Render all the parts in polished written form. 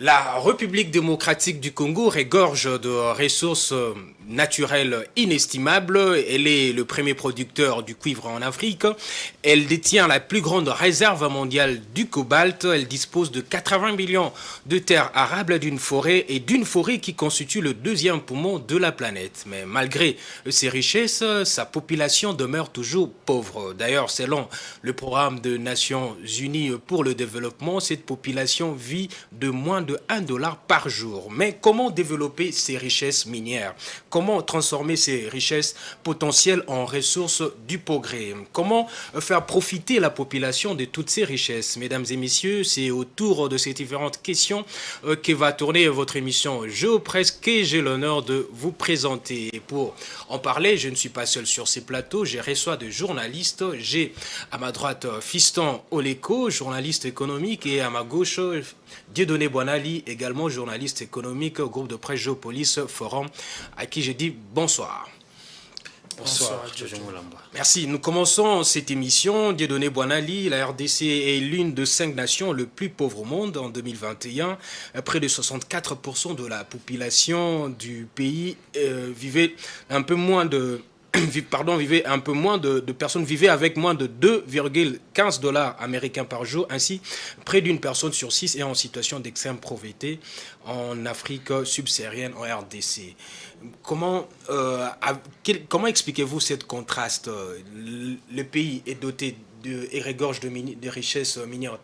La République démocratique du Congo regorge de ressources naturelles inestimables. Elle est le premier producteur du cuivre en Afrique. Elle détient la plus grande réserve mondiale du cobalt. Elle dispose de 80 millions de terres arables d'une forêt et d'une forêt qui constitue le deuxième poumon de la planète. Mais malgré ses richesses, sa population demeure toujours pauvre. D'ailleurs, selon le programme des Nations Unies pour le développement, cette population vit de moins de $1 par jour. Mais comment développer ces richesses minières? Comment transformer ces richesses potentielles en ressources du progrès? Comment faire profiter la population de toutes ces richesses? Mesdames et messieurs, c'est autour de ces différentes questions que va tourner votre émission Géopresse que j'ai l'honneur de vous présenter. Et pour en parler, je ne suis pas seul sur ces plateaux, je reçois des journalistes. J'ai à ma droite Fiston Oleko, journaliste économique, et à ma gauche Dieudonné Boinali, également journaliste économique au groupe de presse Géopolis Forum, à qui je dis bonsoir. Bonsoir, merci. Nous commençons cette émission. Dieudonné Boinali, la RDC est l'une de 5 nations les plus pauvres au monde en 2021. Près de 64% de la population du pays vivait un peu moins de personnes vivaient avec moins de $2,15 américains par jour. Ainsi, près d'une personne sur 6 est en situation d'extrême pauvreté en Afrique subsaharienne, en RDC. Comment expliquez-vous ce contraste? Le pays est doté et regorge de richesses minières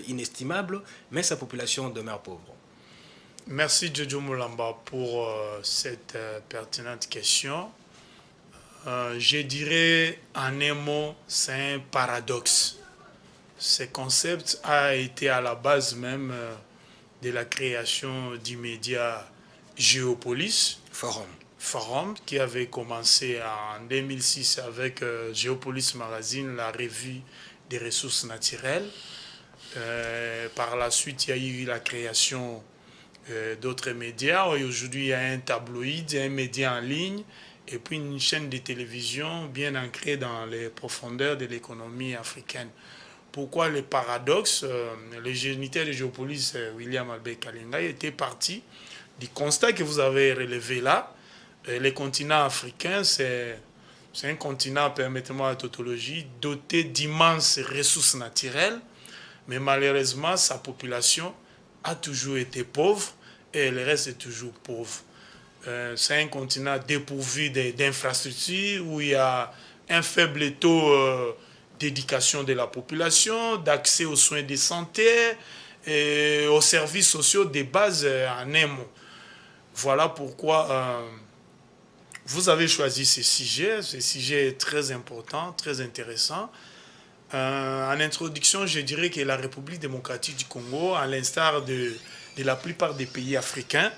inestimables, mais sa population demeure pauvre. Merci Jojo Moulamba pour cette pertinente question. Je dirais en un mot, c'est un paradoxe. Ce concept a été à la base même de la création du média Géopolis Forum, qui avait commencé en 2006 avec Géopolis Magazine, la revue des ressources naturelles. Par la suite, il y a eu la création d'autres médias. Et aujourd'hui, il y a un tabloïd, un média en ligne, et puis une chaîne de télévision bien ancrée dans les profondeurs de l'économie africaine. Pourquoi le paradoxe? Le géniteur de Géopolis, William Albert Kalinga, était parti du constat que vous avez relevé là. Le continent africain, c'est un continent, permettez-moi la tautologie, doté d'immenses ressources naturelles, mais malheureusement, sa population a toujours été pauvre et elle reste toujours pauvre. C'est un continent dépourvu d'infrastructures où il y a un faible taux d'éducation de la population, d'accès aux soins de santé et aux services sociaux de base en un mot. Voilà pourquoi vous avez choisi ce sujet. Ce sujet est très important, très intéressant. En introduction, je dirais que la République démocratique du Congo, à l'instar de la plupart des pays africains,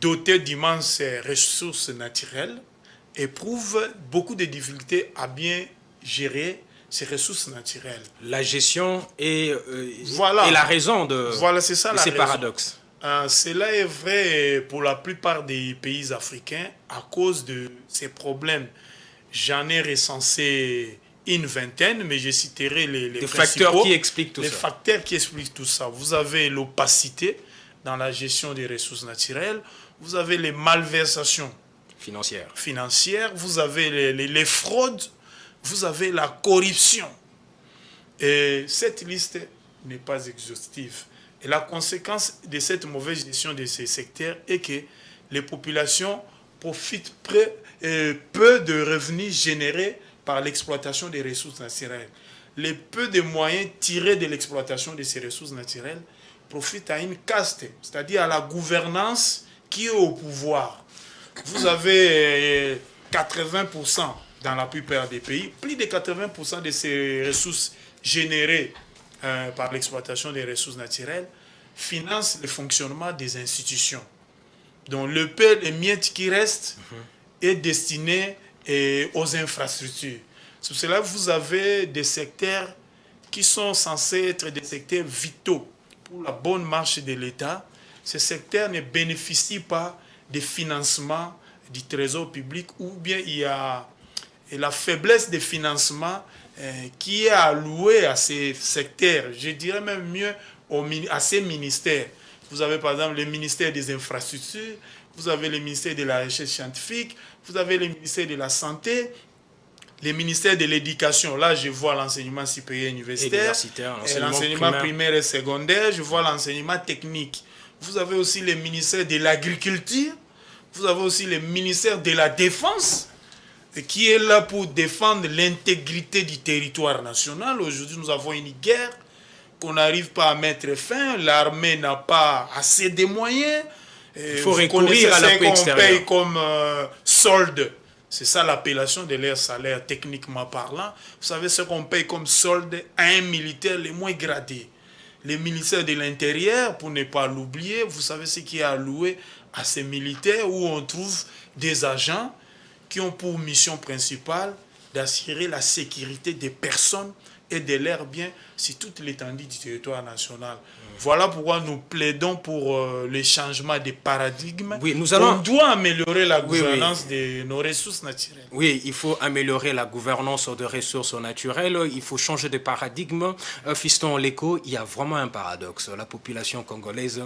doté d'immenses ressources naturelles, éprouve beaucoup de difficultés à bien gérer ces ressources naturelles. La gestion est la raison de ces paradoxes. Cela est vrai pour la plupart des pays africains à cause de ces problèmes. J'en ai recensé une vingtaine, mais je citerai les facteurs qui expliquent tout ça. Les facteurs qui expliquent tout ça. Vous avez l'opacité dans la gestion des ressources naturelles, vous avez les malversations financières, vous avez les fraudes, vous avez la corruption. Et cette liste n'est pas exhaustive. Et la conséquence de cette mauvaise gestion de ces secteurs est que les populations profitent peu de revenus générés par l'exploitation des ressources naturelles. Les peu de moyens tirés de l'exploitation de ces ressources naturelles profitent à une caste, c'est-à-dire à la gouvernance qui est au pouvoir. Vous avez 80% dans la plupart des pays, plus de 80% de ces ressources générées par l'exploitation des ressources naturelles financent le fonctionnement des institutions. Donc le peu de miettes qui restent est destiné aux infrastructures. C'est pour cela que vous avez des secteurs qui sont censés être des secteurs vitaux pour la bonne marche de l'État. Ces secteurs ne bénéficient pas des financements du trésor public, ou bien il y a la faiblesse des financements qui est allouée à ces secteurs, je dirais même mieux à ces ministères. Vous avez par exemple le ministère des infrastructures, vous avez le ministère de la recherche scientifique, vous avez le ministère de la santé, le ministère de l'éducation. Là, je vois l'enseignement supérieur universitaire, l'enseignement primaire et secondaire, je vois l'enseignement technique. Vous avez aussi le ministère de l'agriculture, vous avez aussi le ministère de la défense, qui est là pour défendre l'intégrité du territoire national. Aujourd'hui, nous avons une guerre qu'on n'arrive pas à mettre fin. L'armée n'a pas assez de moyens. Il faut recourir à l'appui extérieur. On paye comme solde. C'est ça l'appellation de leur salaire, techniquement parlant. Vous savez ce qu'on paye comme solde à un militaire le moins gradé. Le ministère de l'Intérieur, pour ne pas l'oublier, vous savez ce qui est alloué à ces militaires, où on trouve des agents qui ont pour mission principale d'assurer la sécurité des personnes et de leurs biens sur toute l'étendue du territoire national. Voilà pourquoi nous plaidons pour le changement de paradigme. Oui, on doit améliorer la gouvernance de nos ressources naturelles. Oui, il faut améliorer la gouvernance des ressources naturelles. Il faut changer de paradigme. Fiston Leko, il y a vraiment un paradoxe. La population congolaise,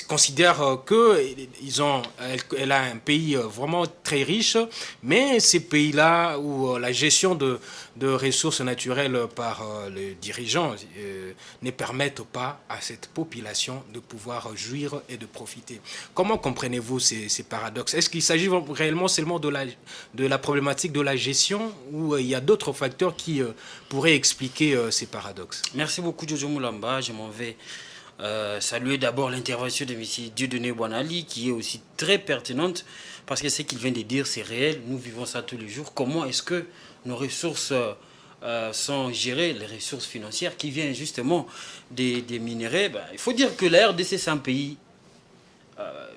considère qu'elle a un pays vraiment très riche, mais ces pays-là où la gestion de ressources naturelles par les dirigeants ne permettent pas à cette population de pouvoir jouir et de profiter. Comment comprenez-vous ces paradoxes? Est-ce qu'il s'agit réellement seulement de la problématique de la gestion, ou il y a d'autres facteurs qui pourraient expliquer ces paradoxes? Merci beaucoup, Jojo Moulamba. Je m'en vais saluer d'abord l'intervention de M. Dieudonné Boanali, qui est aussi très pertinente, parce que ce qu'il vient de dire, c'est réel. Nous vivons ça tous les jours. Comment est-ce que nos ressources sont gérées, les ressources financières qui viennent justement des minéraux? Il faut dire que la RDC, c'est un pays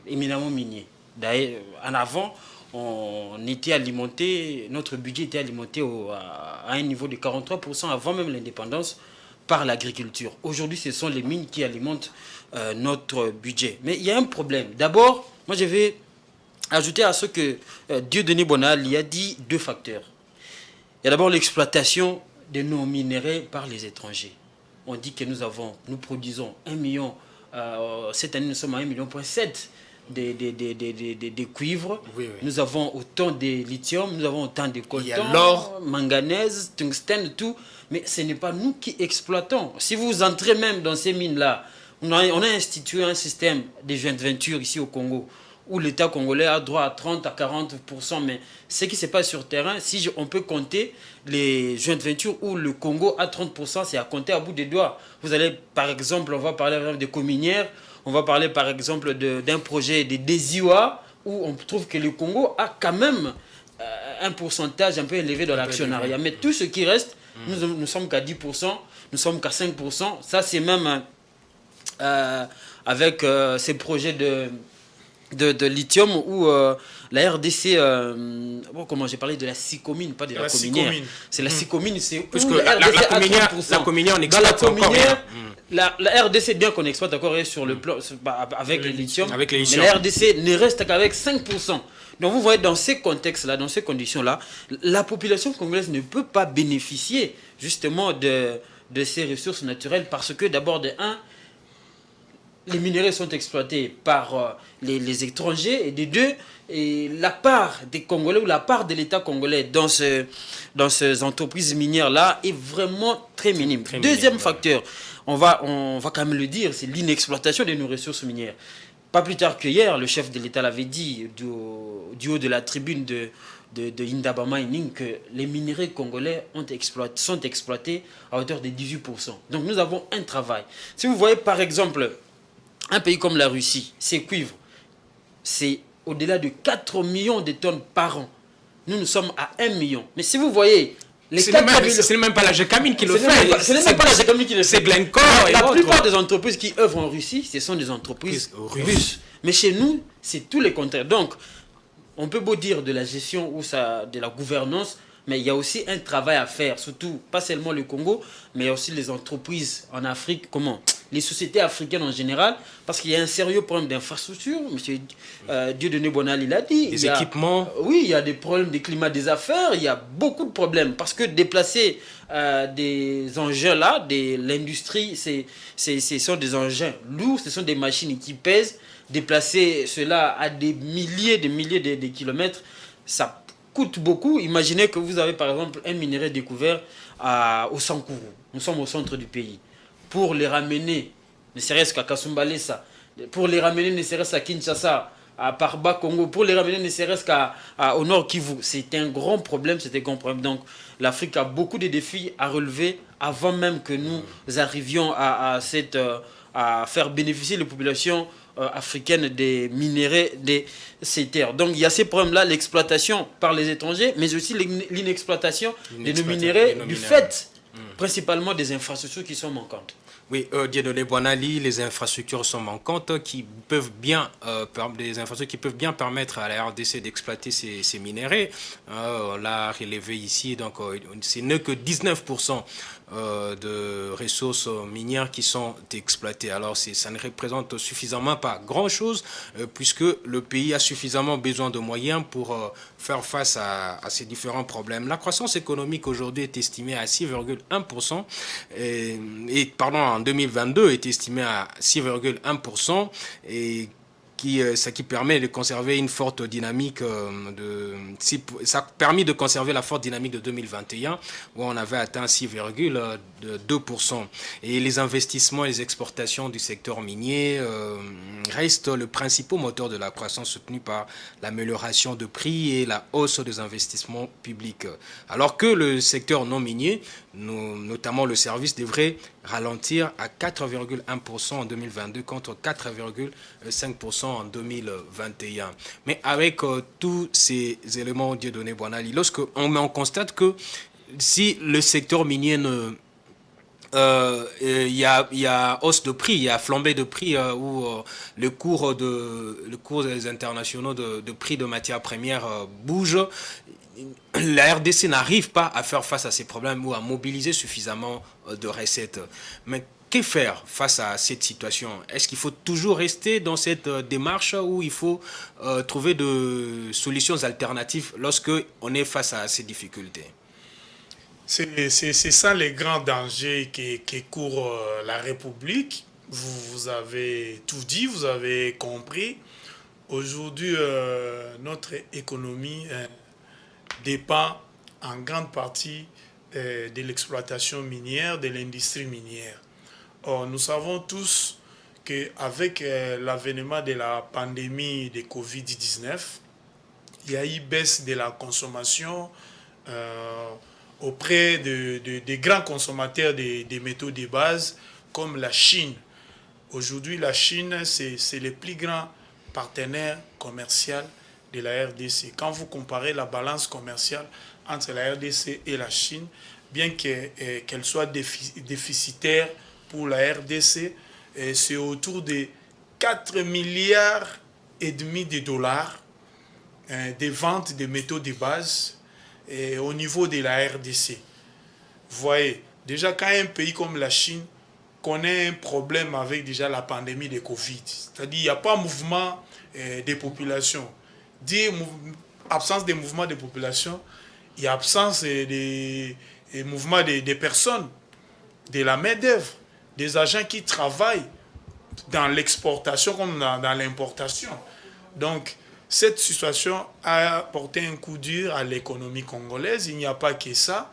éminemment minier. D'ailleurs, en avant, notre budget était alimenté à un niveau de 43% avant même l'indépendance par l'agriculture. Aujourd'hui, ce sont les mines qui alimentent notre budget. Mais il y a un problème. D'abord, moi je vais ajouter à ce que Dieudonné Boanali a dit deux facteurs. Il y a d'abord l'exploitation de nos minéraux par les étrangers. On dit que nous produisons 1 million, cette année nous sommes à 1,7 million de cuivre. Oui. Nous avons autant de lithium, nous avons autant de coltan, l'or, manganèse, tungstène, tout. Mais ce n'est pas nous qui exploitons. Si vous entrez même dans ces mines-là, on a institué un système de joint venture ici au Congo, où l'État congolais a droit à 30 à 40%. Mais ce qui se passe sur terrain, on peut compter les joint ventures où le Congo a 30%, c'est à compter à bout des doigts. Vous allez, par exemple, on va parler de cominières, on va parler par exemple d'un projet de Desiwa, où on trouve que le Congo a quand même un pourcentage un peu élevé dans l'actionnariat. Mais tout ce qui reste, nous sommes qu'à 10%, nous sommes qu'à 5%. Ça, c'est même avec ces projets de lithium où la RDC, comment j'ai parlé de la Sicomine, pas de la cominière. C'est la Sicomine, c'est parce que la cominière, on exploite encore rien. La RDC, bien qu'on exploite encore sur le plan avec les lithium, mais la RDC ne reste qu'avec 5%. Donc vous voyez, dans ces contextes-là, dans ces conditions-là, la population congolaise ne peut pas bénéficier justement de ces ressources naturelles, parce que d'abord, les minéraux sont exploités par les étrangers, et de deux, et la part des Congolais ou la part de l'État congolais dans ces entreprises minières-là est vraiment très minime. Deuxième facteur, on va quand même le dire, c'est l'inexploitation de nos ressources minières. Pas plus tard que hier, le chef de l'État l'avait dit du haut de la tribune de Indaba Mining que les minéraux congolais sont exploités à hauteur de 18%. Donc nous avons un travail. Si vous voyez par exemple un pays comme la Russie, ses cuivres, c'est au-delà de 4 millions de tonnes par an. Nous sommes à 1 million. Mais si vous voyez... Ce n'est même pas la Gécamine qui le fait. Ce n'est même pas la Gécamine qui le fait. C'est Glencore et la plupart des entreprises qui œuvrent en Russie, ce sont des entreprises russes. Mais chez nous, c'est tout le contraire. Donc, on peut beau dire de la gestion ou de la gouvernance, mais il y a aussi un travail à faire, surtout, pas seulement le Congo, mais il y a aussi les entreprises en Afrique. les sociétés africaines en général, parce qu'il y a un sérieux problème d'infrastructure. M. Dieudonné Bonal, il a dit. Les équipements. Oui, il y a des problèmes de climat des affaires, il y a beaucoup de problèmes. Parce que déplacer des engins là, de l'industrie, ce sont des engins lourds, ce sont des machines qui pèsent. Déplacer cela à des milliers de kilomètres, ça coûte beaucoup. Imaginez que vous avez par exemple un minerai découvert au Sankourou. Nous sommes au centre du pays. Pour les ramener, ne serait-ce qu'à Kasumbalesa, pour les ramener ne serait-ce qu'à Kinshasa, à Parba Congo, pour les ramener ne serait-ce qu'au Nord Kivu, c'est un grand problème, Donc l'Afrique a beaucoup de défis à relever avant même que nous arrivions à faire bénéficier les populations africaines des minéraux de ces terres. Donc il y a ces problèmes-là, l'exploitation par les étrangers, mais aussi l'inexploitation de nos minéraux du fait principalement des infrastructures qui sont manquantes. Oui, Dieudonné Bonali, les infrastructures sont manquantes, des infrastructures qui peuvent bien permettre à la RDC d'exploiter ces minéraux. On l'a relevé ici, donc ce n'est que 19% de ressources minières qui sont exploitées. Alors ça ne représente suffisamment pas grand-chose, puisque le pays a suffisamment besoin de moyens pour faire face à ces différents problèmes. La croissance économique aujourd'hui est estimée à 6,1%, en 2022 est estimée à 6,1%, et ça qui permet de conserver une forte dynamique ça a permis de conserver la forte dynamique de 2021 où on avait atteint 6,2%. Et les investissements et les exportations du secteur minier restent le principal moteur de la croissance, soutenu par l'amélioration de prix et la hausse des investissements publics. Alors que le secteur non minier, notamment le service, devrait ralentir à 4,1% en 2022 contre 4,5% en 2021. Mais avec tous ces éléments, Dieudonné Bonali, on constate que si le secteur minier il y a hausse de prix, il y a flambée de prix où le cours des internationaux de prix de matières premières bouge. La RDC n'arrive pas à faire face à ces problèmes ou à mobiliser suffisamment de recettes. Mais que faire face à cette situation? Est-ce qu'il faut toujours rester dans cette démarche ou il faut trouver de solutions alternatives lorsque on est face à ces difficultés? C'est ça les grands dangers qui court la République. Vous avez tout dit, vous avez compris. Aujourd'hui, notre économie dépend en grande partie de l'exploitation minière, de l'industrie minière. Or, nous savons tous qu'avec l'avènement de la pandémie de Covid-19, il y a eu baisse de la consommation auprès des grands consommateurs des métaux de base comme la Chine. Aujourd'hui, la Chine, c'est le plus grand partenaire commercial de la RDC. Quand vous comparez la balance commerciale entre la RDC et la Chine, bien qu'elle soit déficitaire pour la RDC, c'est autour de 4,5 milliards de dollars des ventes de métaux de base au niveau de la RDC. Vous voyez, déjà quand un pays comme la Chine connaît un problème avec déjà la pandémie de Covid, c'est-à-dire il n'y a pas mouvement des populations, absence de mouvement des populations, il y a absence de mouvement des personnes, de la main-d'œuvre, des agents qui travaillent dans l'exportation comme dans l'importation. Donc, cette situation a porté un coup dur à l'économie congolaise. Il n'y a pas que ça.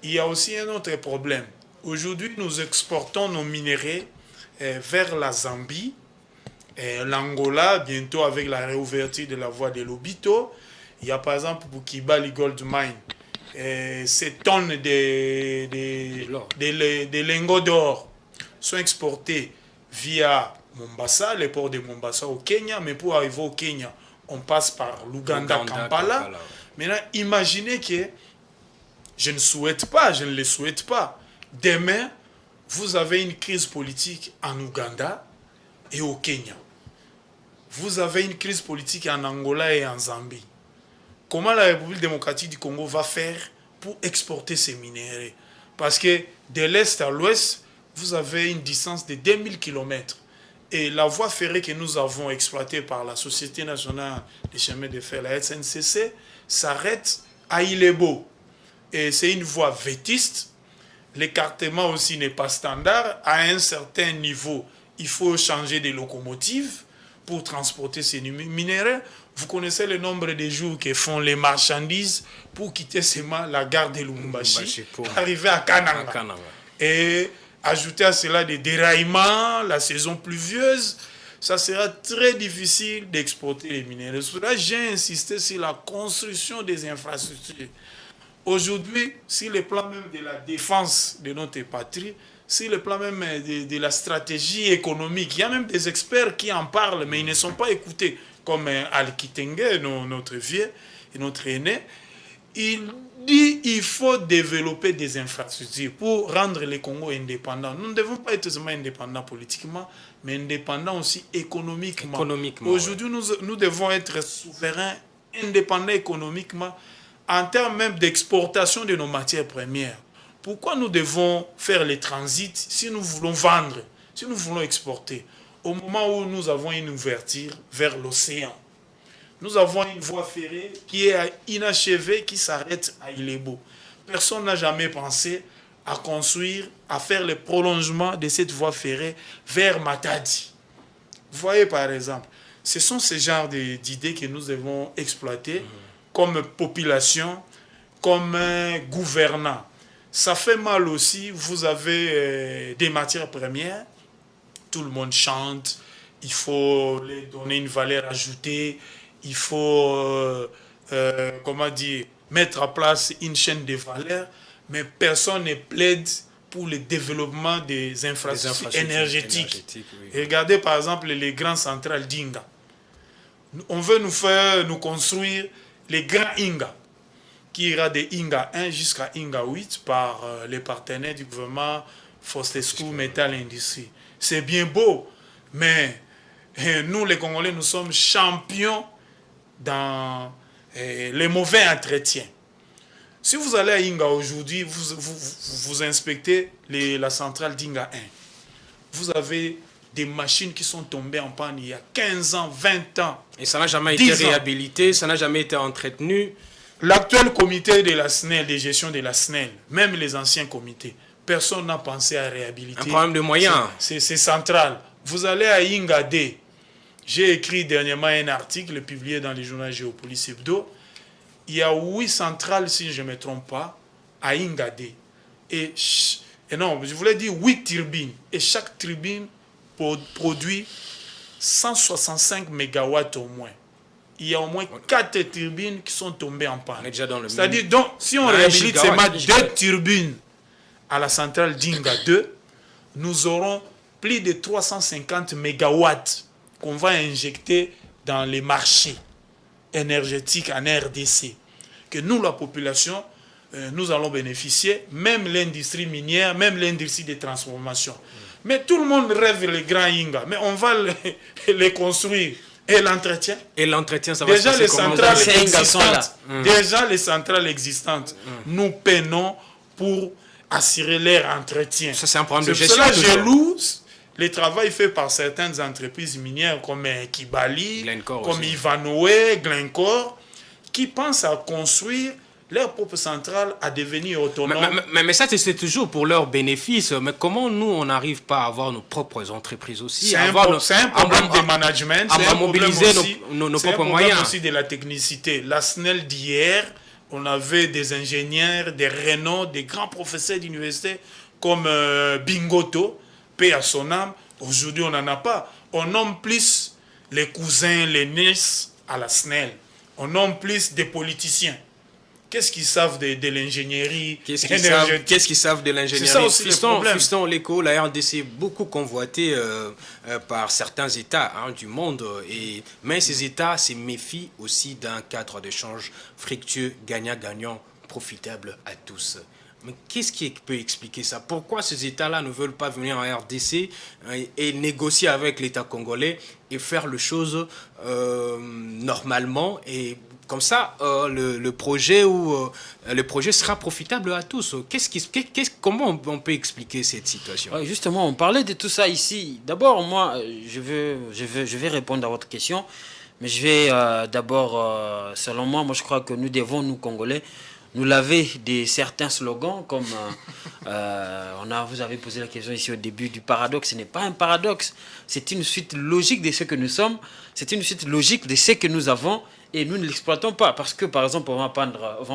Il y a aussi un autre problème. Aujourd'hui, nous exportons nos minéraux vers la Zambie, l'Angola, bientôt avec la réouverture de la voie de Lobito. Il y a par exemple pour Kibali Gold Mine, ces tonnes de lingots d'or sont exportés via Mombasa, le port de Mombasa au Kenya, mais pour arriver au Kenya, on passe par l'Ouganda, Kampala. Maintenant, imaginez que je ne le souhaite pas. Demain, vous avez une crise politique en Ouganda et au Kenya. Vous avez une crise politique en Angola et en Zambie. Comment la République démocratique du Congo va faire pour exporter ces minéraux? Parce que de l'Est à l'Ouest, vous avez une distance de 2000 km. Et la voie ferrée que nous avons exploitée par la Société nationale des chemins de fer, la SNCC, s'arrête à Ilebo. Et c'est une voie vétuste. L'écartement aussi n'est pas standard. À un certain niveau, il faut changer de locomotives pour transporter ces minéraux. Vous connaissez le nombre de jours que font les marchandises pour quitter seulement la gare de Lubumbashi pour arriver à Kananga. Et ajouter à cela des déraillements, la saison pluvieuse, ça sera très difficile d'exporter les minéraux. Sur cela, j'ai insisté sur la construction des infrastructures. Aujourd'hui, sur le plan même de la défense de notre patrie, sur le plan même de la stratégie économique, il y a même des experts qui en parlent, mais ils ne sont pas écoutés, comme Al-Kitenge, notre vieux et notre aîné. Il dit qu'il faut développer des infrastructures pour rendre le Congo indépendant. Nous ne devons pas être seulement indépendants politiquement, mais indépendants aussi économiquement. Aujourd'hui, nous devons être souverains, indépendants économiquement, en termes même d'exportation de nos matières premières. Pourquoi nous devons faire les transits si nous voulons vendre, si nous voulons exporter? Au moment où nous avons une ouverture vers l'océan, nous avons une voie ferrée qui est inachevée, qui s'arrête à Ilebo. Personne n'a jamais pensé à construire, à faire le prolongement de cette voie ferrée vers Matadi. Vous voyez par exemple, ce sont ces genres d'idées que nous devons exploiter comme population, comme gouvernant. Ça fait mal aussi, vous avez des matières premières, tout le monde chante, il faut les donner une valeur ajoutée, il faut mettre en place une chaîne de valeur, mais personne ne plaide pour le développement des infrastructures énergétiques. Oui. Regardez par exemple les grandes centrales d'Inga. On veut nous construire les grands Inga, qui ira de Inga 1 jusqu'à Inga 8 par les partenaires du gouvernement Fortescue Metal Industrie. C'est bien beau, mais nous les Congolais, nous sommes champions dans les mauvais entretiens. Si vous allez à Inga aujourd'hui, vous inspectez la centrale d'Inga 1. Vous avez des machines qui sont tombées en panne il y a 15 ans, 20 ans. Et ça n'a jamais été réhabilité, ça n'a jamais été entretenu. L'actuel comité de la SNEL, de gestion de la SNEL, même les anciens comités, personne n'a pensé à réhabiliter. Un problème de moyens. C'est central. Vous allez à Inga D. J'ai écrit dernièrement un article publié dans le journal Géopolis Hebdo. Il y a 8 centrales, si je ne me trompe pas, à Inga D. Et non, je voulais dire 8 turbines. Et chaque turbine produit 165 mégawatts au moins. Il y a au moins 4 turbines qui sont tombées en panne. C'est-à-dire, donc, si on réhabilite seulement 2 turbines à la centrale d'Inga 2, nous aurons plus de 350 mégawatts qu'on va injecter dans les marchés énergétiques en RDC. Que nous, la population, nous allons bénéficier, même l'industrie minière, même l'industrie de transformation. Mais tout le monde rêve les grands Inga, mais on va les construire. Et l'entretien? Et l'entretien, ça va se passer comment? Déjà, les centrales existantes, nous peinons pour assurer leur entretien. Ça, c'est un problème de gestion. C'est pour cela que je loue le travail fait par certaines entreprises minières comme Kibali, Glencore comme aussi. Ivanhoe, Glencore, qui pensent à construire leur propre centrale, à devenir autonome. Mais ça, c'est toujours pour leur bénéfice. Mais comment nous, on n'arrive pas à avoir nos propres entreprises aussi? C'est un problème de management, c'est un mobiliser aussi, nos propres moyens. C'est aussi de la technicité. La SNEL d'hier, on avait des ingénieurs, des renom, des grands professeurs d'université comme Bingoto, paix à son âme. Aujourd'hui, on n'en a pas. On nomme plus les cousins, les nièces à la SNEL. On nomme plus des politiciens. Qu'est-ce qu'ils savent de l'ingénierie? Qu'est-ce qu'ils savent de l'ingénierie? C'est ça aussi le problème. Fiston, l'éco, la RDC, beaucoup convoité par certains États du monde. Mais ces États se méfient aussi d'un cadre d'échange fructueux, gagnant-gagnant, profitable à tous. Mais qu'est-ce qui peut expliquer ça? Pourquoi ces États-là ne veulent pas venir en RDC et négocier avec l'État congolais et faire les choses normalement et comme ça, le projet sera profitable à tous. Comment on peut expliquer cette situation? Ouais, justement, on parlait de tout ça ici. D'abord, moi, je vais répondre à votre question, mais je vais d'abord, selon moi, je crois que nous devons, nous Congolais, nous laver de certains slogans comme vous avez posé la question ici au début du paradoxe. Ce n'est pas un paradoxe, c'est une suite logique de ce que nous sommes, c'est une suite logique de ce que nous avons et nous ne l'exploitons pas. Parce que par exemple, on va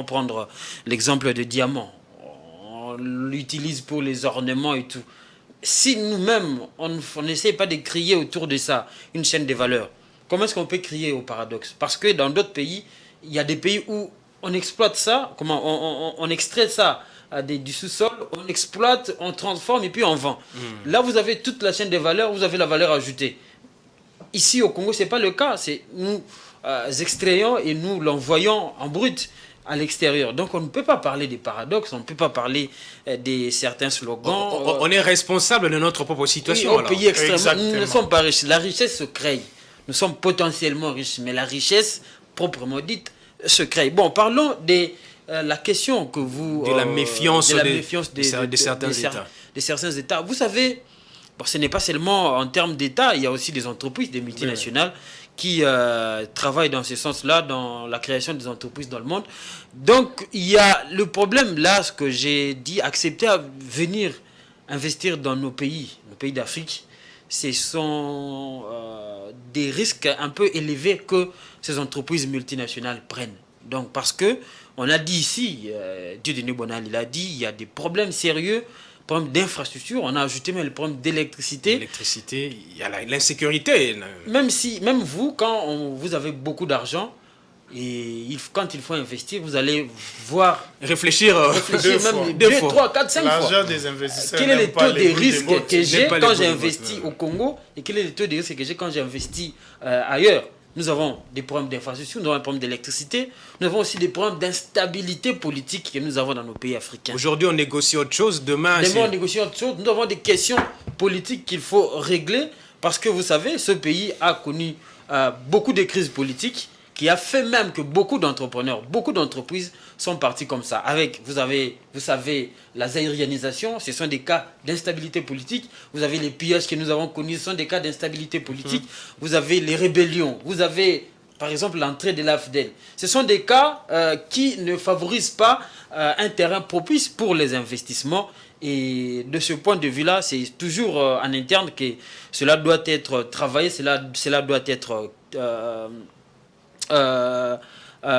prendre l'exemple de diamant. On l'utilise pour les ornements et tout. Si nous-mêmes, on n'essaie pas de créer autour de ça une chaîne de valeur, comment est-ce qu'on peut crier au paradoxe? Parce que dans d'autres pays, il y a des pays où on exploite ça, on extrait ça du sous-sol, on exploite, on transforme et puis on vend. Là, vous avez toute la chaîne des valeurs, vous avez la valeur ajoutée. Ici, au Congo, ce n'est pas le cas. Nous extrayons et nous l'envoyons en brut à l'extérieur. Donc, on ne peut pas parler des paradoxes, on ne peut pas parler de certains slogans. On est responsable de notre propre situation. Oui, au pays extrêmement. Nous ne sommes pas riches. La richesse se crée. Nous sommes potentiellement riches, mais la richesse, proprement dite, se crée. Bon, parlons de la question que vous... de la méfiance de certains États. De certains États. Vous savez, ce n'est pas seulement en termes d'État, il y a aussi des entreprises, des multinationales qui travaillent dans ce sens-là, dans la création des entreprises dans le monde. Donc, il y a le problème, là, ce que j'ai dit, accepter à venir investir dans nos pays d'Afrique, ce sont des risques un peu élevés que ces entreprises multinationales prennent. Donc, parce que, on a dit ici, Dieudonné Bonal, il a dit, il y a des problèmes sérieux, problèmes d'infrastructure, on a ajouté même le problème d'électricité. L'électricité, il y a l'insécurité. Même vous, quand vous avez beaucoup d'argent, et quand il faut investir, vous allez voir... Réfléchir même 2, 3, 4, 5 fois. L'argent des investisseurs. Quel est le taux de risque que j'ai quand j'investis au Congo et quel est le taux de risque que j'ai quand j'investis ailleurs? Nous avons des problèmes d'infrastructure, nous avons des problèmes d'électricité, nous avons aussi des problèmes d'instabilité politique que nous avons dans nos pays africains. Aujourd'hui, on négocie autre chose, demain on négocie autre chose. Nous avons des questions politiques qu'il faut régler parce que vous savez, ce pays a connu beaucoup de crises politiques qui a fait même que beaucoup d'entrepreneurs, beaucoup d'entreprises sont partis comme ça. Vous savez, la zaïrianisation, ce sont des cas d'instabilité politique. Vous avez les pillages que nous avons connus, ce sont des cas d'instabilité politique. Vous avez les rébellions. Vous avez, par exemple, l'entrée de l'AFDEL. Ce sont des cas qui ne favorisent pas un terrain propice pour les investissements. Et de ce point de vue-là, c'est toujours en interne que cela doit être travaillé, cela doit être...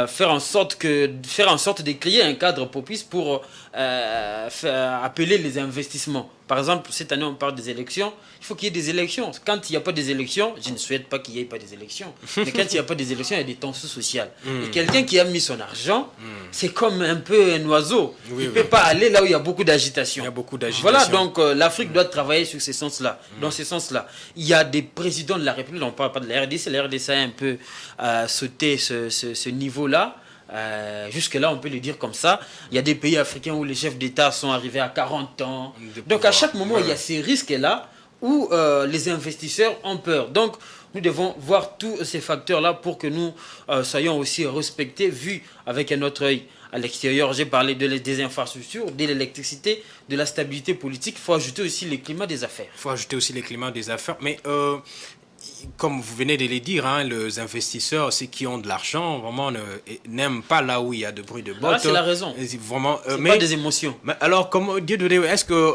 faire en sorte de créer un cadre propice pour appeler les investissements. Par exemple, cette année, on parle des élections. Il faut qu'il y ait des élections. Quand il n'y a pas des élections, je ne souhaite pas qu'il n'y ait pas des élections, mais quand il n'y a pas des élections, il y a des tensions sociales. Et quelqu'un qui a mis son argent, c'est comme un peu un oiseau. Il ne peut pas aller là où il y a beaucoup d'agitation. Voilà, donc l'Afrique doit travailler sur ce sens-là. Dans ce sens-là, il y a des présidents de la République, on ne parle pas de la RDC, la RDC a un peu sauté ce niveau-là. Jusque-là, on peut le dire comme ça. Il y a des pays africains où les chefs d'État sont arrivés à 40 ans. Donc, à chaque moment, il y a ces risques-là où les investisseurs ont peur. Donc, nous devons voir tous ces facteurs-là pour que nous soyons aussi respectés, vus avec un autre œil. À l'extérieur, j'ai parlé des infrastructures, de l'électricité, de la stabilité politique. Il faut ajouter aussi le climat des affaires. Mais... comme vous venez de le dire, les investisseurs, ceux qui ont de l'argent, vraiment n'aiment pas là où il y a de bruit de bottes. C'est la raison. Vraiment, c'est pas des émotions. Mais alors, est-ce que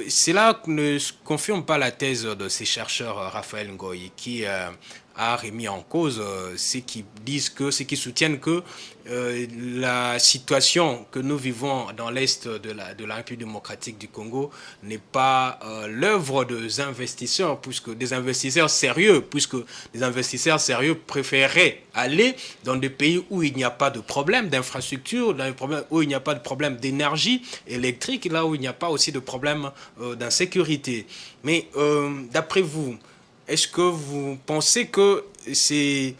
cela ne confirme pas la thèse de ces chercheurs, Raphaël Ngoyi, qui a remis en cause ceux qui soutiennent que la situation que nous vivons dans l'Est de la République démocratique du Congo n'est pas l'œuvre des investisseurs, des investisseurs sérieux préféraient aller dans des pays où il n'y a pas de problème d'infrastructure, où il n'y a pas de problème d'énergie électrique, là où il n'y a pas aussi de problème d'insécurité. Mais d'après vous, est-ce que vous pensez que ces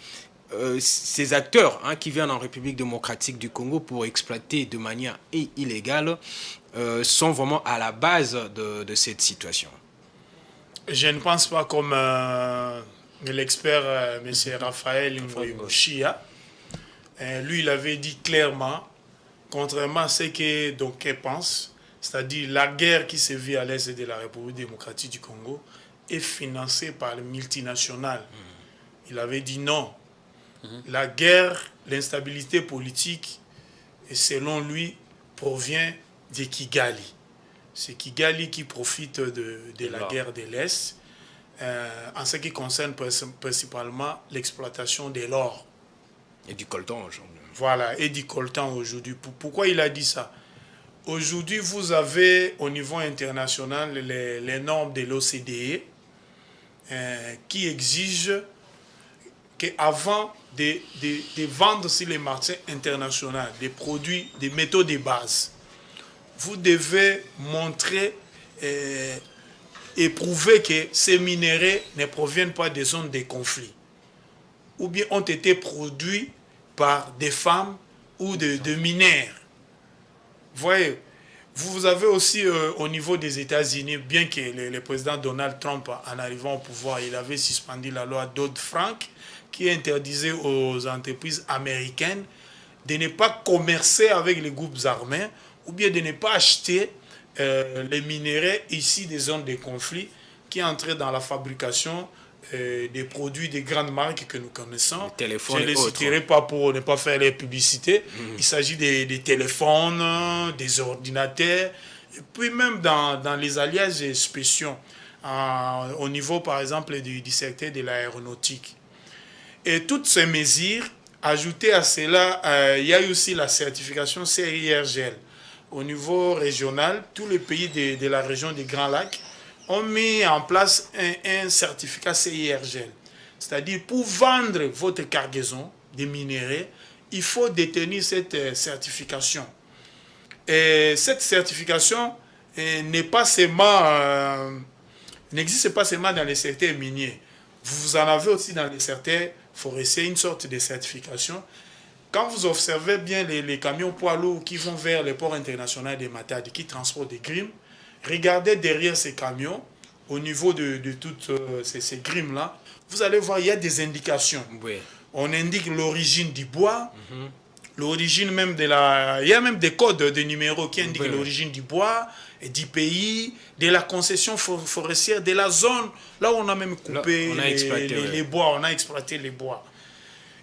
acteurs qui viennent en République démocratique du Congo pour exploiter de manière illégale sont vraiment à la base de cette situation? Je ne pense pas comme l'expert M. Raphaël Ngoyi. Lui, il avait dit clairement, contrairement à ce que d'aucuns pensent, c'est-à-dire la guerre qui se vit à l'est de la République démocratique du Congo est financée par les multinationales. Il avait dit non. La guerre, l'instabilité politique, et selon lui, provient de Kigali. C'est Kigali qui profite de la guerre de l'Est en ce qui concerne principalement l'exploitation de l'or. Et du coltan aujourd'hui. Voilà, et du coltan aujourd'hui. Pourquoi il a dit ça? Aujourd'hui, vous avez au niveau international les normes de l'OCDE qui exigent qu'avant de vendre sur les marchés internationaux des produits, des métaux de base, vous devez montrer et prouver que ces minéraux ne proviennent pas des zones de conflit ou bien ont été produits par des femmes ou de mineurs. Vous voyez, vous avez aussi au niveau des États-Unis, bien que le président Donald Trump, en arrivant au pouvoir, il avait suspendu la loi Dodd-Frank qui interdisait aux entreprises américaines de ne pas commercer avec les groupes armés ou bien de ne pas acheter les minéraux ici des zones de conflit qui entraient dans la fabrication des produits des grandes marques que nous connaissons. Je ne les citerai pas pour ne pas faire les publicités. Il s'agit des téléphones, des ordinateurs, et puis même dans les alliages spéciaux, au niveau par exemple du secteur de l'aéronautique. Et toutes ces mesures, ajoutées à cela, il y a eu aussi la certification CIRGL. Au niveau régional, tous les pays de la région des Grands Lacs ont mis en place un certificat CIRGL. C'est-à-dire, pour vendre votre cargaison de minéraux, il faut détenir cette certification. Et cette certification n'existe pas seulement dans les secteurs miniers. Vous en avez aussi dans les secteurs forestiers, une sorte de certification. Quand vous observez bien les camions poids lourds qui vont vers le port international de Matadi, qui transportent des grimes, regardez derrière ces camions, au niveau de toutes ces grimes-là, vous allez voir, il y a des indications. Oui. On indique l'origine du bois, l'origine même de la... Il y a même des codes de numéros qui indiquent l'origine du bois, et du pays, de la concession forestière, de la zone, là où on a même coupé les bois, on a exploité les bois.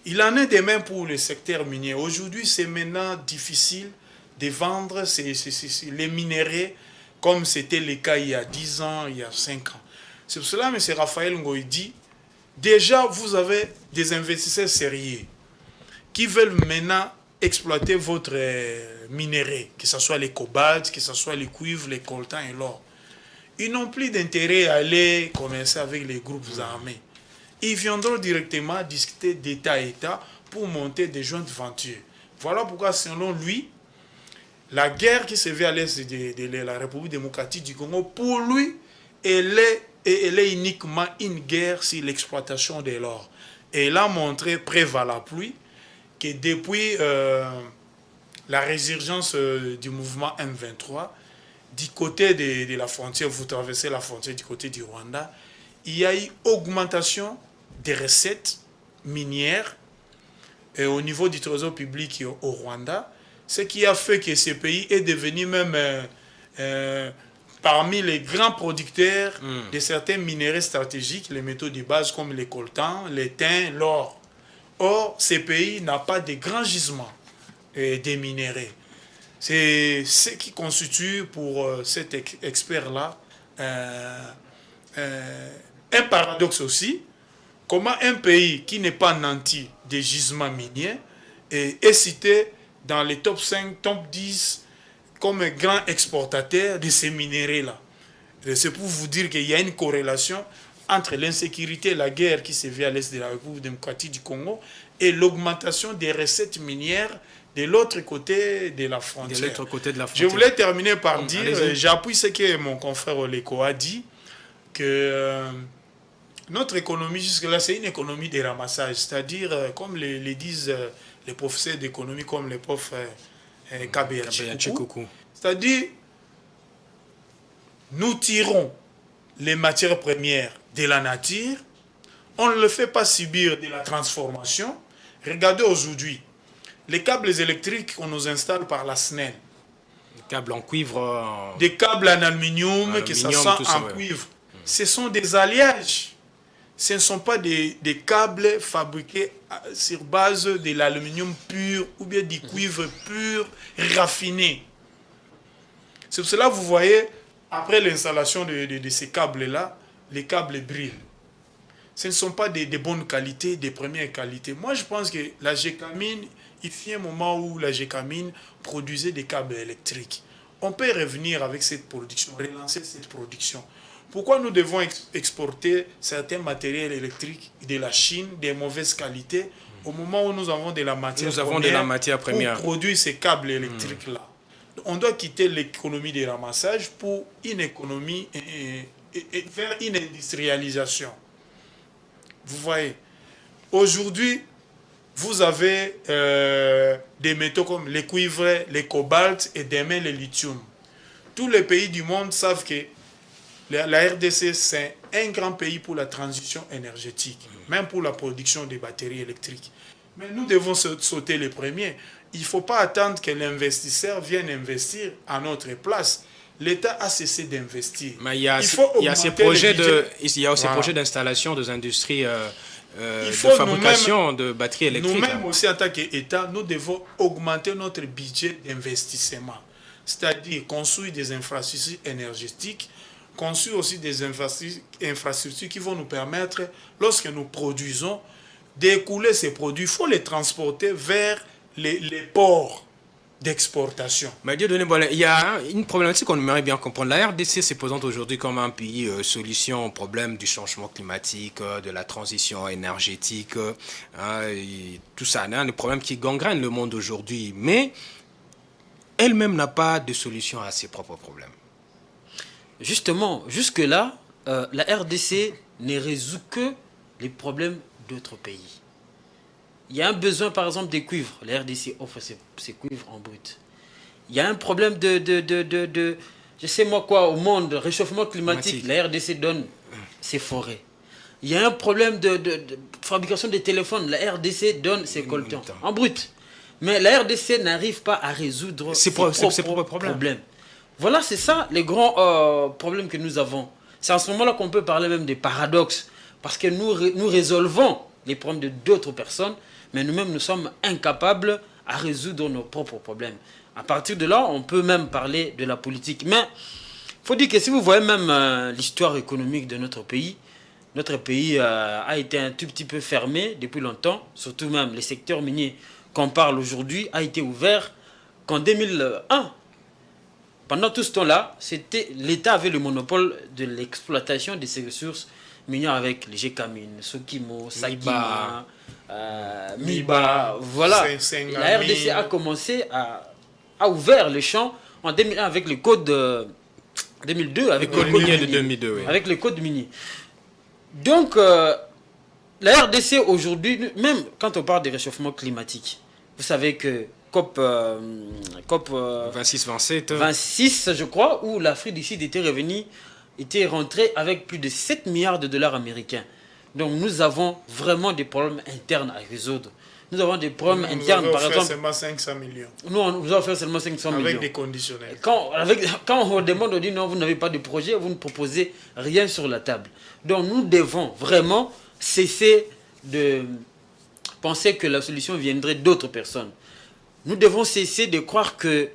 Il en est de même pour le secteur minier. Aujourd'hui, c'est maintenant difficile de vendre les minéraux comme c'était le cas il y a 10 ans, il y a 5 ans. C'est pour cela, M. Raphaël Ngoï dit, déjà, vous avez des investisseurs sérieux qui veulent maintenant exploiter votre minerai, que ce soit les cobaltes, que ce soit les cuivres, les coltans et l'or. Ils n'ont plus d'intérêt à aller commercer avec les groupes armés. Ils viendront directement discuter d'État à État pour monter des jointes ventures. Voilà pourquoi, selon lui, la guerre qui se vit à l'est de la République démocratique du Congo, pour lui, elle est uniquement une guerre sur l'exploitation de l'or. Et il a montré, preuve à la pluie, que depuis la résurgence du mouvement M23, du côté de la frontière, vous traversez la frontière du côté du Rwanda, il y a eu augmentation des recettes minières au niveau du trésor public au Rwanda, ce qui a fait que ce pays est devenu même parmi les grands producteurs de certains minéraux stratégiques, les métaux de base comme les coltans, les thym, l'or. Or, ce pays n'a pas de grands gisements des minéraux. C'est ce qui constitue pour cet expert-là un paradoxe aussi. Comment un pays qui n'est pas nanti des gisements miniers est cité dans les top 5, top 10 comme un grand exportateur de ces minéraux-là. C'est pour vous dire qu'il y a une corrélation entre l'insécurité et la guerre qui se vit à l'est de la République démocratique du Congo et l'augmentation des recettes minières de l'autre côté de la frontière. Je voulais terminer par dire, j'appuie ce que mon confrère Oleko a dit, que notre économie jusque-là, c'est une économie de ramassage, c'est-à-dire, comme le disent les professeurs d'économie, comme les profs Kabea Tchekoukou, c'est-à-dire, nous tirons les matières premières de la nature, on ne le fait pas subir de la transformation. Regardez aujourd'hui, Les câbles électriques qu'on nous installe par la SNEL. Des câbles en cuivre. Des câbles en aluminium qui sont en cuivre. Ce sont des alliages. Ce ne sont pas des câbles fabriqués sur base de l'aluminium pur ou bien du cuivre pur raffiné. C'est pour cela que vous voyez, après l'installation de ces câbles-là, les câbles brillent. Ce ne sont pas de bonnes qualités, de première qualité. Moi, je pense que la Gécamine, il y a un moment où la Gécamine produisait des câbles électriques. On peut revenir avec cette production, relancer cette production. Pourquoi nous devons exporter certains matériels électriques de la Chine, de mauvaise qualité, au moment où nous avons de la matière première pour produire ces câbles électriques-là? On doit quitter l'économie de ramassage pour une économie et vers une industrialisation. Vous voyez, aujourd'hui, vous avez des métaux comme le cuivre, le cobalt et demain le lithium. Tous les pays du monde savent que la RDC, c'est un grand pays pour la transition énergétique, même pour la production des batteries électriques. Mais nous devons sauter les premiers. Il ne faut pas attendre que l'investisseur vienne investir à notre place. L'État a cessé d'investir. Mais il y a ces projets projets d'installation des industries de fabrication de batteries électriques. Nous-mêmes aussi, en tant qu'État, nous devons augmenter notre budget d'investissement. C'est-à-dire construire des infrastructures énergétiques, construire aussi des infrastructures qui vont nous permettre, lorsque nous produisons, d'écouler ces produits. Il faut les transporter vers les ports d'exportation. Mais Dieu donné, il y a une problématique qu'on aimerait bien comprendre. La RDC se présente aujourd'hui comme un pays solution au problème du changement climatique, de la transition énergétique, et tout ça. Il y a des problèmes qui gangrènent le monde aujourd'hui. Mais elle-même n'a pas de solution à ses propres problèmes. Justement, jusque-là, la RDC ne résout que les problèmes d'autres pays. Il y a un besoin, par exemple, des cuivres. La RDC offre ces cuivres en brut. Il y a un problème je sais moi quoi, au monde, réchauffement climatique. La RDC donne ses forêts. Il y a un problème de fabrication des téléphones. La RDC donne ses coltons en brut. Mais la RDC n'arrive pas à résoudre ses propres problèmes. Voilà, c'est ça les grands problèmes que nous avons. C'est en ce moment-là qu'on peut parler même des paradoxes. Parce que nous résolvons les problèmes d'autres personnes, mais nous-mêmes, nous sommes incapables à résoudre nos propres problèmes. À partir de là, on peut même parler de la politique. Mais il faut dire que si vous voyez même l'histoire économique de notre pays a été un tout petit peu fermé depuis longtemps, surtout même les secteurs miniers qu'on parle aujourd'hui a été ouvert qu'en 2001. Pendant tout ce temps-là, l'État avait le monopole de l'exploitation de ces ressources minières avec les Gécamines, Sokimo, Sakima, Miba. Voilà. La RDC a commencé à ouvert le champ en 2001 avec le code 2002, avec le code minier de 2002. Oui. Avec le code minier. Donc, la RDC aujourd'hui, même quand on parle de réchauffement climatique, vous savez que COP 26, je crois, où l'Afrique du Sud était rentrée avec plus de 7 milliards de dollars américains. Donc nous avons vraiment des problèmes internes à résoudre. Nous avons des problèmes internes, par exemple. Seulement 500 millions. Nous, on nous a offert seulement 500 millions. Avec des conditionnels. Quand on demande, on dit non, vous n'avez pas de projet, vous ne proposez rien sur la table. Donc nous devons vraiment cesser de penser que la solution viendrait d'autres personnes. Nous devons cesser de croire que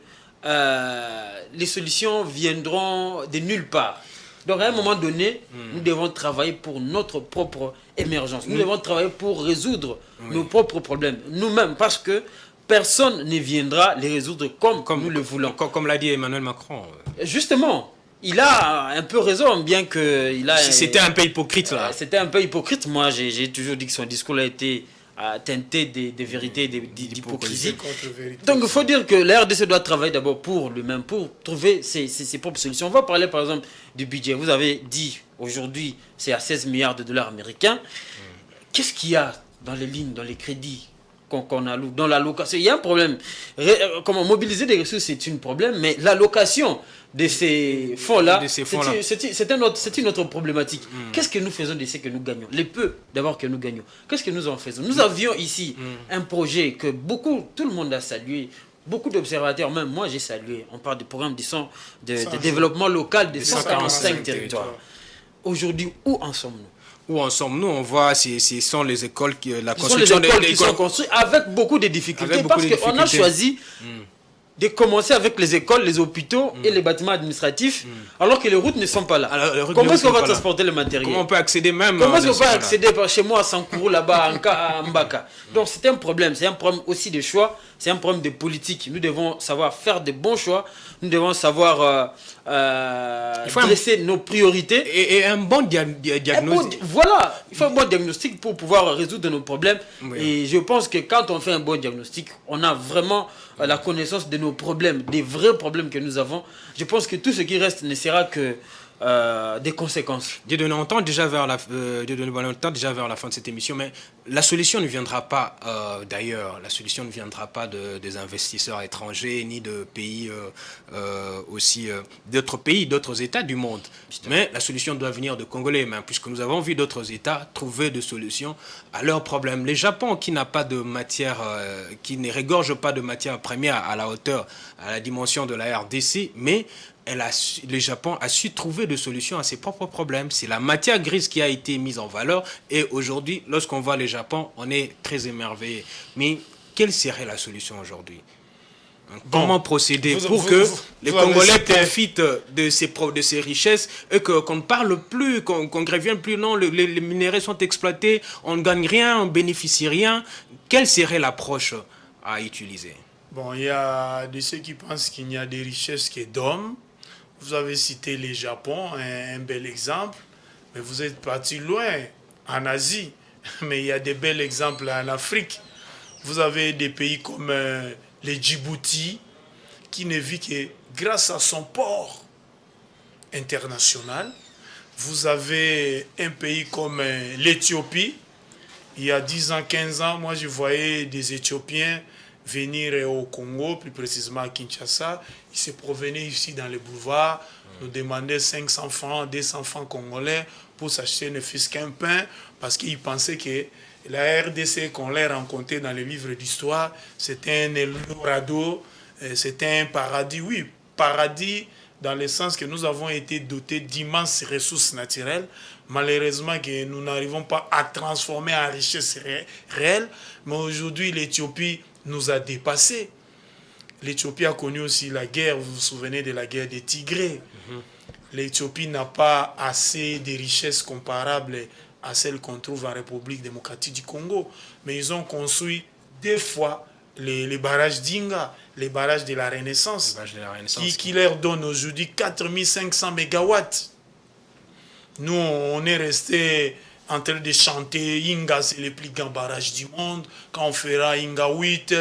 les solutions viendront de nulle part. Donc à un moment donné, nous devons travailler pour notre propre émergence. Nous devons travailler pour résoudre nos propres problèmes. Nous-mêmes, parce que personne ne viendra les résoudre comme nous le voulons. Comme l'a dit Emmanuel Macron. Justement, il a un peu raison, bien que... C'était un peu hypocrite, là. C'était un peu hypocrite. Moi, j'ai toujours dit que son discours a été teinté des vérités et d'hypocrisie. Donc il faut dire que la RDC doit travailler d'abord pour lui-même, pour trouver ses propres solutions. On va parler par exemple du budget. Vous avez dit aujourd'hui c'est à 16 milliards de dollars américains. Qu'est-ce qu'il y a dans les lignes, dans les crédits qu'on alloue. Dans l'allocation, il y a un problème. Comment mobiliser des ressources, c'est un problème, mais l'allocation de ces fonds-là, c'est une autre problématique. Qu'est-ce que nous faisons de ce que nous gagnons? Les peu d'abord que nous gagnons. Qu'est-ce que nous en faisons? Nous avions ici un projet que tout le monde a salué. Beaucoup d'observateurs, même moi j'ai salué. On parle du programme de développement local de 145 territoires. Aujourd'hui, où en sommes-nous? Où en sommes-nous? On voit, ce sont les écoles, la construction des écoles qui sont construites avec beaucoup de difficultés. Parce qu'on a choisi de commencer avec les écoles, les hôpitaux et les bâtiments administratifs, alors que les routes ne sont pas là. Comment est-ce qu'on va transporter le matériel? Comment on peut accéder même? Comment est-ce qu'on peut accéder par chez moi à Sankourou, là-bas, à Mbaka? Donc c'est un problème. C'est un problème aussi de choix. C'est un problème de politique. Nous devons savoir faire de bons choix. Nous devons savoir dresser nos priorités. Et un bon diagnostic. Voilà. Il faut un bon diagnostic pour pouvoir résoudre nos problèmes. Oui. Et je pense que quand on fait un bon diagnostic, on a vraiment la connaissance de nos problèmes, des vrais problèmes que nous avons. Je pense que tout ce qui reste ne sera que des conséquences. Dieu donne longtemps déjà vers la fin de cette émission, mais la solution ne viendra pas d'ailleurs. La solution ne viendra pas des investisseurs étrangers ni de pays aussi d'autres pays, d'autres États du monde. Mais la solution doit venir de Congolais, puisque nous avons vu d'autres États trouver des solutions à leurs problèmes. Le Japon, qui n'a pas de matière, qui ne régorge pas de matière première à la hauteur, à la dimension de la RDC, mais le Japon a su trouver des solutions à ses propres problèmes. C'est la matière grise qui a été mise en valeur. Et aujourd'hui, lorsqu'on voit le Japon, on est très émerveillé. Mais quelle serait la solution aujourd'hui? Comment procéder pour que les Congolais profitent de ces richesses et qu'on ne parle plus, qu'on ne revienne plus, non, les minéraux sont exploités, on ne gagne rien, on ne bénéficie rien. Quelle serait l'approche à utiliser? Bon, il y a de ceux qui pensent qu'il n'y a des richesses que d'hommes. Vous avez cité le Japon, un bel exemple, mais vous êtes parti loin, en Asie, mais il y a des bels exemples en Afrique. Vous avez des pays comme le Djibouti, qui ne vit que grâce à son port international. Vous avez un pays comme l'Éthiopie. Il y a 10 ans, 15 ans, moi je voyais des Éthiopiens venir au Congo, plus précisément à Kinshasa. Ils se provenaient ici dans les boulevards, nous demandaient 500 francs, 200 francs congolais pour s'acheter ne fût-ce qu'un pain, parce qu'ils pensaient que la RDC qu'on les rencontrait dans les livres d'histoire, c'était un Eldorado, c'était un paradis. Oui, paradis dans le sens que nous avons été dotés d'immenses ressources naturelles. Malheureusement, que nous n'arrivons pas à transformer en richesse réelle. Mais aujourd'hui, l'Éthiopie nous a dépassés. L'Éthiopie a connu aussi la guerre, vous vous souvenez de la guerre des Tigrés. L'Éthiopie n'a pas assez de richesses comparables à celles qu'on trouve en République démocratique du Congo. Mais ils ont construit 2 fois les barrages d'Inga, les barrages de la Renaissance, qui leur donnent aujourd'hui 4500 mégawatts. Nous, on est resté en train de chanter Inga, c'est le plus grand barrage du monde. Quand on fera Inga 8,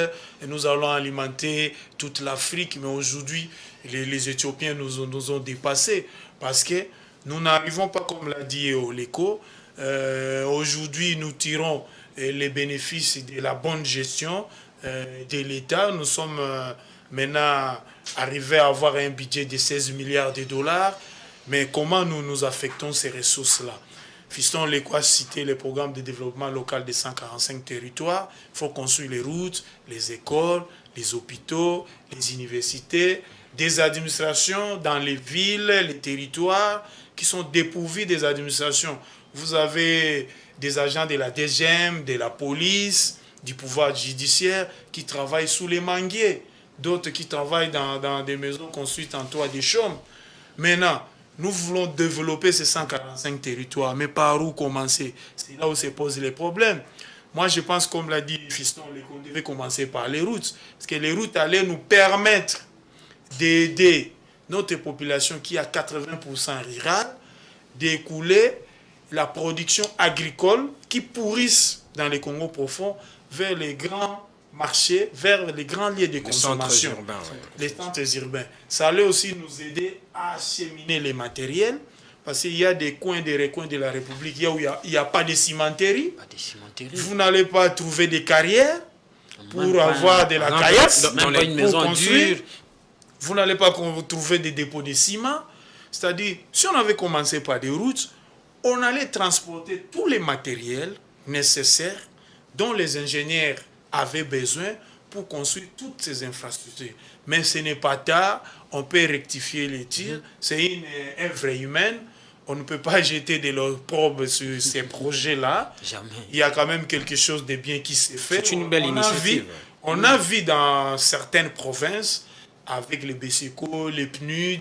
et nous allons alimenter toute l'Afrique. Mais aujourd'hui, les Éthiopiens nous ont dépassés parce que nous n'arrivons pas, comme l'a dit Oleko. Aujourd'hui, nous tirons les bénéfices de la bonne gestion de l'État. Nous sommes maintenant arrivés à avoir un budget de 16 milliards de dollars. Mais comment nous affectons ces ressources-là? Fiston Léco a cité le programme de développement local de 145 territoires. Il faut construire les routes, les écoles, les hôpitaux, les universités, des administrations dans les villes, les territoires qui sont dépourvus des administrations. Vous avez des agents de la DGM, de la police, du pouvoir judiciaire qui travaillent sous les manguiers. D'autres qui travaillent dans des maisons construites en toit de chaume. Maintenant, nous voulons développer ces 145 territoires, mais par où commencer? C'est là où se posent les problèmes. Moi, je pense, comme l'a dit Fiston, qu'on devait commencer par les routes. Parce que les routes allaient nous permettre d'aider notre population qui est à 80% rurale, d'écouler la production agricole qui pourrisse dans les Congo profonds vers les grands marchés, vers les grands lieux de consommation, les centres urbains. Ça allait aussi nous aider à acheminer les matériels, parce qu'il y a des coins, des recoins de la République où il n'y a pas de cimenterie. Vous n'allez pas trouver des carrières. pour avoir de la caillasse, pour construire. Vous n'allez pas trouver des dépôts de ciment. C'est-à-dire, si on avait commencé par des routes, on allait transporter tous les matériels nécessaires dont les ingénieurs avaient besoin pour construire toutes ces infrastructures. Mais ce n'est pas tard, on peut rectifier les tirs. C'est un vrai humain. On ne peut pas jeter de l'opprobre sur ces projets-là. Jamais. Il y a quand même quelque chose de bien qui s'est fait. C'est une belle initiative. On a vu dans certaines provinces, avec les BCECO, les PNUD,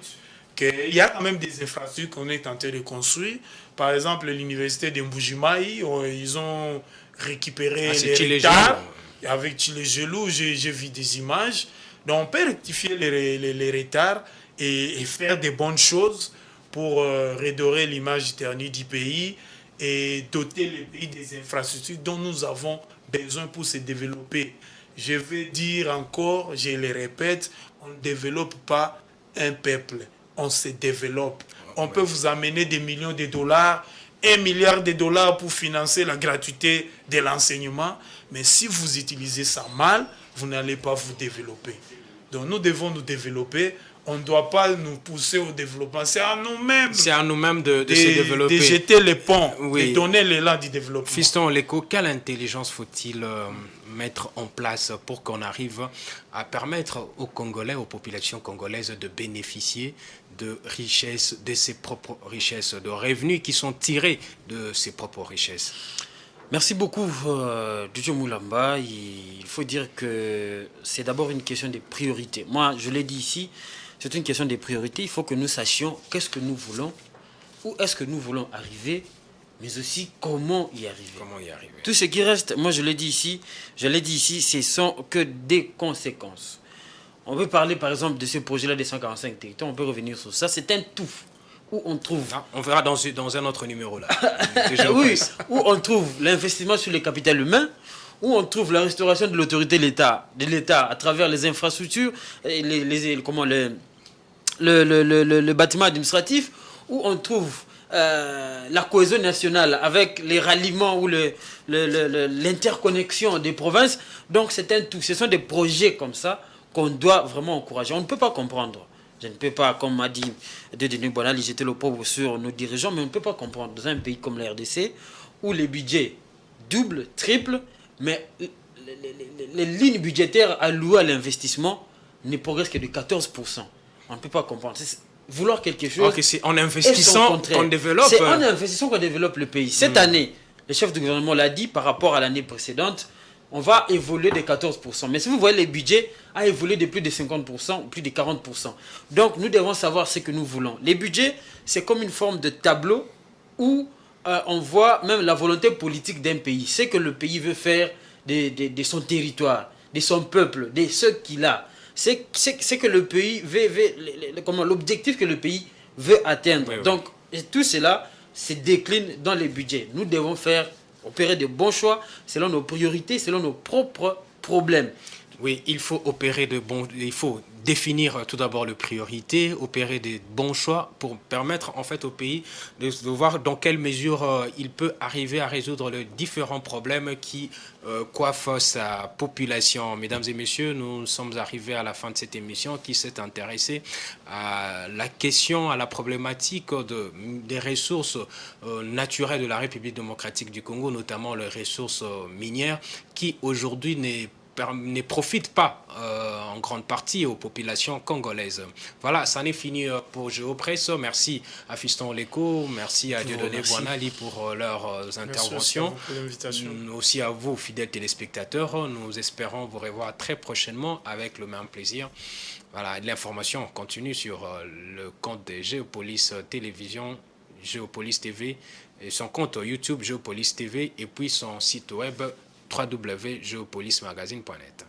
qu'il y a quand même des infrastructures qu'on est en train de construire. Par exemple, l'université de Mbujimayi, ils ont récupéré les retards. Avec Tchilégelou, j'ai vu des images. Donc on peut rectifier les retards et faire des bonnes choses pour redorer l'image ternie du pays et doter le pays des infrastructures dont nous avons besoin pour se développer. Je vais dire encore, je le répète, on ne développe pas un peuple, on se développe. On peut vous amener des millions de dollars, 1 milliard de dollars pour financer la gratuité de l'enseignement, mais si vous utilisez ça mal, vous n'allez pas vous développer. Donc nous devons nous développer. On ne doit pas nous pousser au développement. C'est à nous-mêmes. C'est à nous-mêmes de se développer. De jeter les ponts, de donner l'élan du développement. Fiston Leko, quelle intelligence faut-il mettre en place pour qu'on arrive à permettre aux Congolais, aux populations congolaises de bénéficier de richesses, de ses propres richesses, de revenus qui sont tirés de ses propres richesses? Merci beaucoup, Dujo Moulamba. Il faut dire que c'est d'abord une question de priorité. Moi, je l'ai dit ici, c'est une question de priorité. Il faut que nous sachions qu'est-ce que nous voulons, où est-ce que nous voulons arriver, mais aussi comment y arriver. Comment y arriver. Tout ce qui reste, moi je l'ai dit ici, ce sont que des conséquences. On peut parler par exemple de ce projet-là des 145 territoires, on peut revenir sur ça. C'est un tout. Où on trouve... on verra dans un autre numéro là. Oui, où on trouve l'investissement sur le capital humain, où on trouve la restauration de l'autorité de l'État à travers les infrastructures, le bâtiment administratif, où on trouve la cohésion nationale avec les ralliements ou l'interconnexion des provinces. Donc c'est un tout. Ce sont des projets comme ça qu'on doit vraiment encourager. On ne peut pas comprendre. Je ne peux pas, comme m'a dit Denis Bonal, jeter le pauvre sur nos dirigeants, mais on ne peut pas comprendre dans un pays comme la RDC où les budgets doublent, triplent, mais les lignes budgétaires allouées à l'investissement ne progressent que de 14%. On ne peut pas comprendre. C'est vouloir quelque chose. C'est en investissant qu'on développe. C'est en investissant qu'on développe le pays. Cette année, le chef du gouvernement l'a dit par rapport à l'année précédente, on va évoluer de 14%. Mais si vous voyez, les budgets ont évolué de plus de 50% ou plus de 40%. Donc, nous devons savoir ce que nous voulons. Les budgets, c'est comme une forme de tableau où on voit même la volonté politique d'un pays. Ce que le pays veut faire de son territoire, de son peuple, de ce qu'il a. C'est que le pays veut l'objectif que le pays veut atteindre. Oui. Donc, tout cela se décline dans les budgets. Nous devons opérer de bons choix selon nos priorités, selon nos propres problèmes. Oui, il faut définir tout d'abord les priorités, opérer des bons choix pour permettre en fait au pays de voir dans quelle mesure il peut arriver à résoudre les différents problèmes qui coiffent sa population. Mesdames et messieurs, nous sommes arrivés à la fin de cette émission qui s'est intéressée à la question, à la problématique des ressources naturelles de la République démocratique du Congo, notamment les ressources minières qui aujourd'hui ne profite pas en grande partie aux populations congolaises. Voilà, ça en est fini pour Géopresse. Merci à Fiston Leko, merci à Dieudonné Boinali pour leurs interventions. Merci pour l'invitation. Aussi à vous, fidèles téléspectateurs. Nous espérons vous revoir très prochainement avec le même plaisir. Voilà, l'information continue sur le compte de Géopolis Télévision, Géopolis TV, et son compte YouTube Géopolis TV et puis son site web www.geopolismagazine.net.